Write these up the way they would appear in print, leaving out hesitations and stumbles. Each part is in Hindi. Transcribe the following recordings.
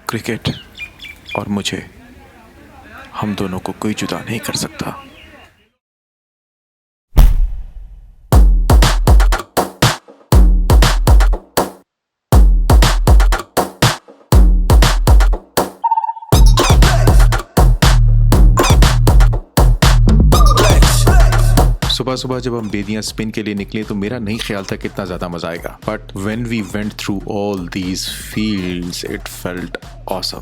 क्रिकेट और मुझे, हम दोनों को कोई जुदा नहीं कर सकता। सुबह सुबह जब हम बेदियां स्पिन के लिए निकले तो मेरा नहीं ख्याल था कितना ज़्यादा मज़ा आएगा, but when we went through all these fields it felt awesome.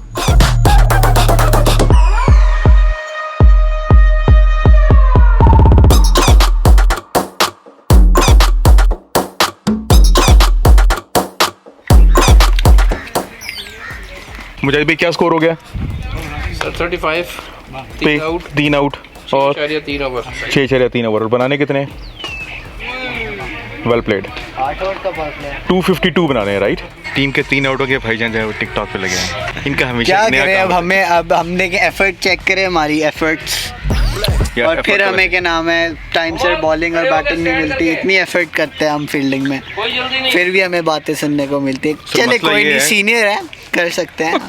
Mujahid भाई क्या स्कोर हो गया? सर 35, 3 आउट और 6.3 ओवर। और बनाने कितने? Well played. 252 बनाने हैं, राइट? टीम के 3 आउट हो गए, भाईजान जो है वो टिकटॉक पे लगे हैं। इनका हमेशा क्या नया करें काम अब हमने एफर्ट चेक करें हमारी एफर्ट्स, और फिर हमें क्या नाम है टाइम से बॉलिंग और बैटिंग नहीं मिलती। इतनी एफर्ट करते हैं हम फील्डिंग में, फिर भी हमें बातें सुनने को मिलती है। चले मसला कोई ये नहीं, है- सीनियर है, कर सकते हैं,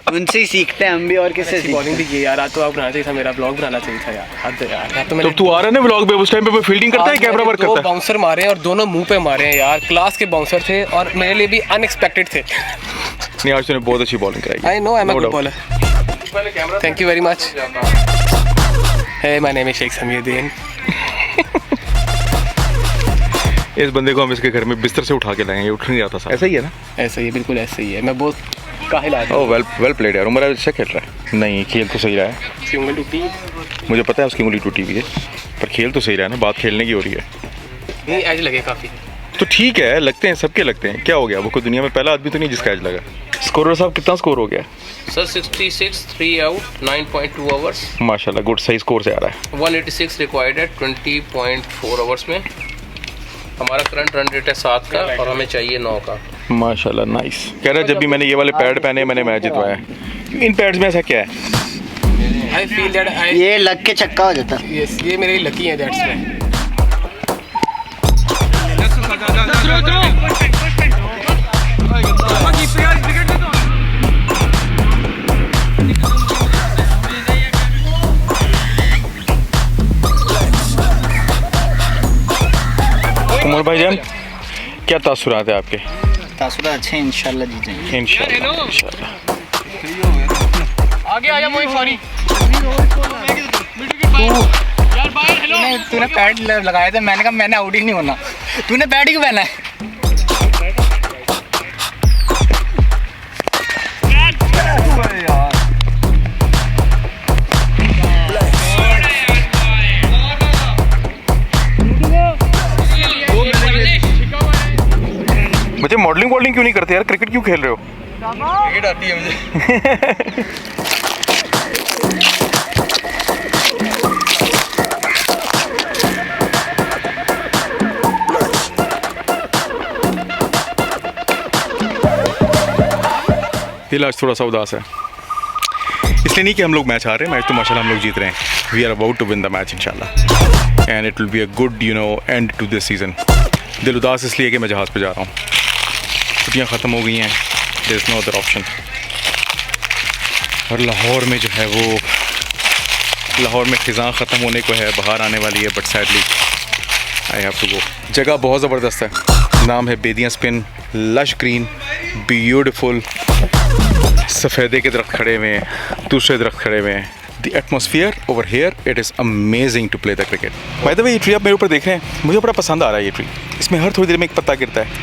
उनसे ही सीखते हैं हम भी। और किससे बॉलिंग सीखते भी की यार, आज तो आप बनाना चाहिए था, मेरा ब्लॉग बनाना चाहिए था यार। हद है यार, तो तो मैंने तू आ रहा है ना व्लॉग पे? उस टाइम पे वो फील्डिंग करता है, कैमरा वर्क दो करता है? बाउंसर मारे हैं और दोनों मुंह पे मारे हैं यार। क्लास के बाउंसर थे और मेरे लिए भी अनएक्सपेक्टेड थे। नहीं, आज तूने बहुत अच्छी बॉलिंग कराई। I know I am a No good doubt. Bowler. Thank you very much. Hey my name is Shaikh Samiuddin. इस बंदे को हम इसके घर में बिस्तर से उठा के लाएंगे, उठ नहीं आता। ऐसा ही है ना? ऐसा ही है, बिल्कुल ऐसा ही है। मैं बहुत काहिल आदमी ओह वेल प्लेड यार। उमर अच्छा खेल रहा है। नहीं, खेल तो सही रहा है, उसकी उंगली टूटी मुझे पता है उसकी उंगली टूटी हुई है, पर खेल तो सही रहा है ना। बात खेलने की हो रही है नहीं, एज लगे काफी। तो ठीक है, लगते हैं, सबके लगते हैं। क्या हो गया? वो कोई दुनिया में पहला आदमी तो नहीं जिसका एज लगा। स्कोरर साहब कितना स्कोर हो गया? Sir 66, 3 out, 9.2 overs. माशाल्लाह, गुड, सही स्कोर से आ रहा है। 186 रिक्वायर्ड है 20.4 ओवर्स में। हमारा करंट रन रेट है 7 का और हमें चाहिए 9 का। माशाल्लाह, नाइस। कह रहा है जब भी मैंने ये वाले पैड पहने मैंने मैच जितवाया। इन पैड्स में ऐसा क्या है? आई फील दैट आई ये लग के छक्का हो जाता। यस, ये मेरे लकी है दैट्स में। उमर भाईजान, क्या तासुरात है आपके? तासुरा अच्छे हैं, इंशाल्लाह जीतेंगे। इंशाल्लाह। आगे आ जा मोहित, सॉरी। तूने पैड लगाया था, मैंने कहा मैंने आउट ही नहीं होना। तूने पैड ही क्यों पहना है? मुझे मॉडलिंग क्यों नहीं करते यार? क्रिकेट क्यों खेल रहे हो? क्रिकेट आती है मुझे। दिल आज थोड़ा सा उदास है, इसलिए नहीं कि हम लोग मैच हार रहे हैं, मैच तो माशाल्लाह हम लोग जीत रहे हैं। We are about to win the match इंशाल्लाह, and it will be a good end to this season. दिल उदास इसलिए कि मैं जहाज़ पे जा रहा हूँ, छुट्टियाँ ख़त्म हो गई हैं, there is no other option. और लाहौर में जो है वो, लाहौर में ख़िज़ां ख़त्म होने को है, बाहर आने वाली है, but sadly I have to go. जगह बहुत ज़बरदस्त है, नाम है Bedian Spin. Lush green, beautiful, सफ़ेदे के दरख्त खड़े हुए हैं, दूसरे दरख्त खड़े हुए हैं। The atmosphere over here, it is amazing to play the cricket. By the way, ये ट्री आप मेरे ऊपर देख रहे हैं, मुझे बड़ा पसंद आ रहा है ये ट्री। इसमें हर थोड़ी देर में एक पत्ता गिरता है।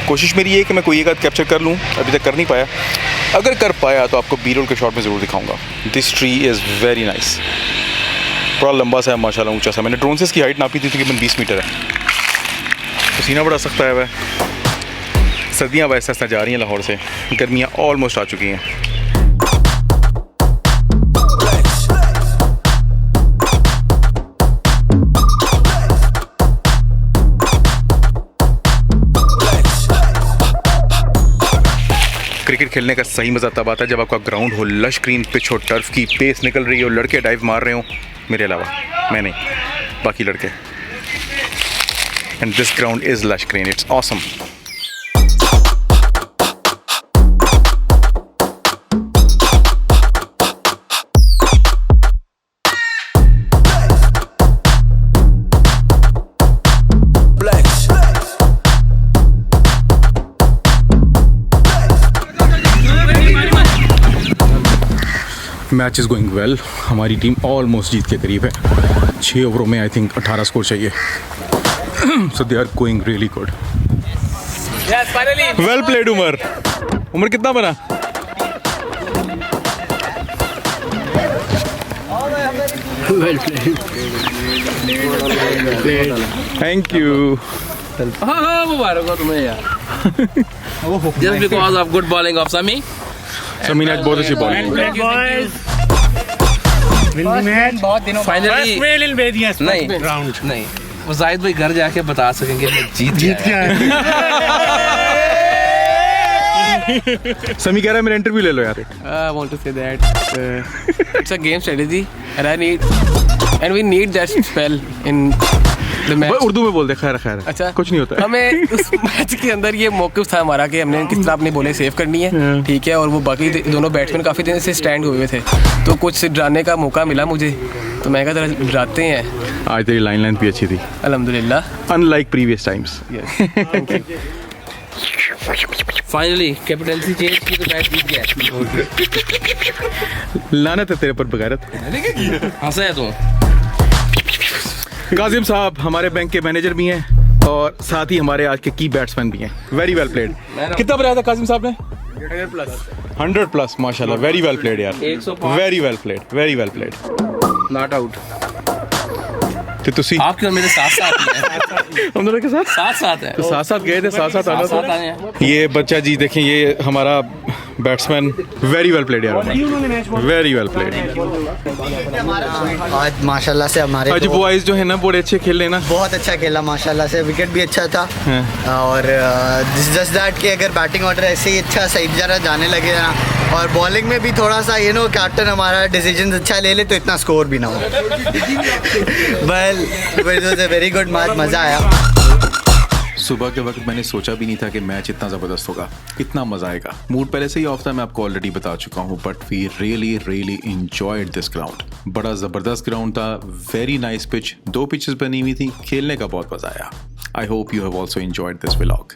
कोशिश मेरी ये है कि मैं कोई एक आध कैप्चर कर लूँ, अभी तक कर नहीं पाया। अगर कर पाया तो आपको बी रोल के शॉट में ज़रूर दिखाऊंगा। This tree is very nice, बड़ा लंबा सा है माशाल्लाह, ऊंचा सा। मैंने ड्रोन से इसकी हाइट नापी थी, तकरीबन 20 मीटर है। पसीना बड़ा सख्त आया हुआ है। सर्दियाँ वैसे ऐसा जा रही हैं लाहौर से, गर्मियाँ ऑलमोस्ट आ चुकी हैं। क्रिकेट खेलने का सही मज़ा तब आता है जब आपका ग्राउंड हो, लश ग्रीन पिच हो, टर्फ की पेस निकल रही हो, लड़के डाइव मार रहे हो, मेरे अलावा, मैं नहीं, बाकी लड़के। And this ground is lush green, it's awesome. Match is going well, हमारी टीम ऑलमोस्ट जीत के करीब है। 6 ओवरों में आई थिंक 18 स्कोर चाहिए। So they are going really good. Well played Umar. Umar कितना बना? Thank you. हाँ मुबारक हो तुम्हें यार। Just because of good bowling of Sami. समी ने आज बहुत अच्छी बॉलिंग। Finally नहीं वो जाहिद भाई घर जाके बता सकेंगे मैं जीत गया। समी कह रहा है मेरा इंटरव्यू ले लो यार। I want to say that it's a game strategy and we need that spell in the match. Urdu में बोल दे। खैर खैर अच्छा कुछ नहीं होता है। हमें उस मैच के अंदर ये मौक़िफ़ था हमारा कि हमने किस तरह अपनी बॉलें सेव करनी है, ठीक है। और वो बाकी दोनों बैट्समैन काफ़ी दिन से स्टैंड हुए थे, तो कुछ डराने का मौका मिला मुझे, तो मैं कहा जरा डराते हैं। आज तेरी लाइन लेंथ भी अच्छी थी, अल्हम्दुलिल्लाह। Unlike previous times. Finally captaincy change की तो मैच जीत गया। लानत है तेरे पर बगैरत। हंसा है तू। काजिम साहब हमारे बैंक के मैनेजर भी हैं और साथ ही हमारे आज के की बैट्समैन भी हैं। Very well played. कितना बनाया था काजिम साहब ने? 100+ माशाल्लाह। वेरी वेल प्लेड यार। 105। Very well played, very well played. Not out. तो तुसी आपके और मेरे साथ साथ ही हैं। हम दोनों के साथ साथ है तो साथ गए थे, साथ आना साथ था। आए हैं। ये बच्चा जी देखें, ये हमारा बैट्समैन। वेरी वेल प्लेड यार, वेरी वेल प्लेड। आज माशाल्लाह से हमारे आज बॉयज जो है ना बड़े अच्छे खेल रहे हैं ना। बहुत अच्छा खेला माशाल्लाह से, विकेट भी अच्छा था। और जस्ट दैट कि अगर बैटिंग ऑर्डर ऐसे ही अच्छा सही जरा जाने लगे ना, और बॉलिंग में भी थोड़ा सा कैप्टन हमारा डिसीजन अच्छा ले ले तो इतना स्कोर भी ना हो। Well it was a very good match, मज़ा आया। सुबह के वक्त मैंने सोचा भी नहीं था कि मैच इतना ज़बरदस्त होगा, इतना मज़ा आएगा। मूड पहले से ही ऑफ था, मैं आपको ऑलरेडी बता चुका हूँ, but we really enjoyed this ground. बड़ा ज़बरदस्त ग्राउंड था, वेरी नाइस पिच, 2 पिचेस बनी हुई थी, खेलने का बहुत मज़ा आया। I hope you have also enjoyed this vlog.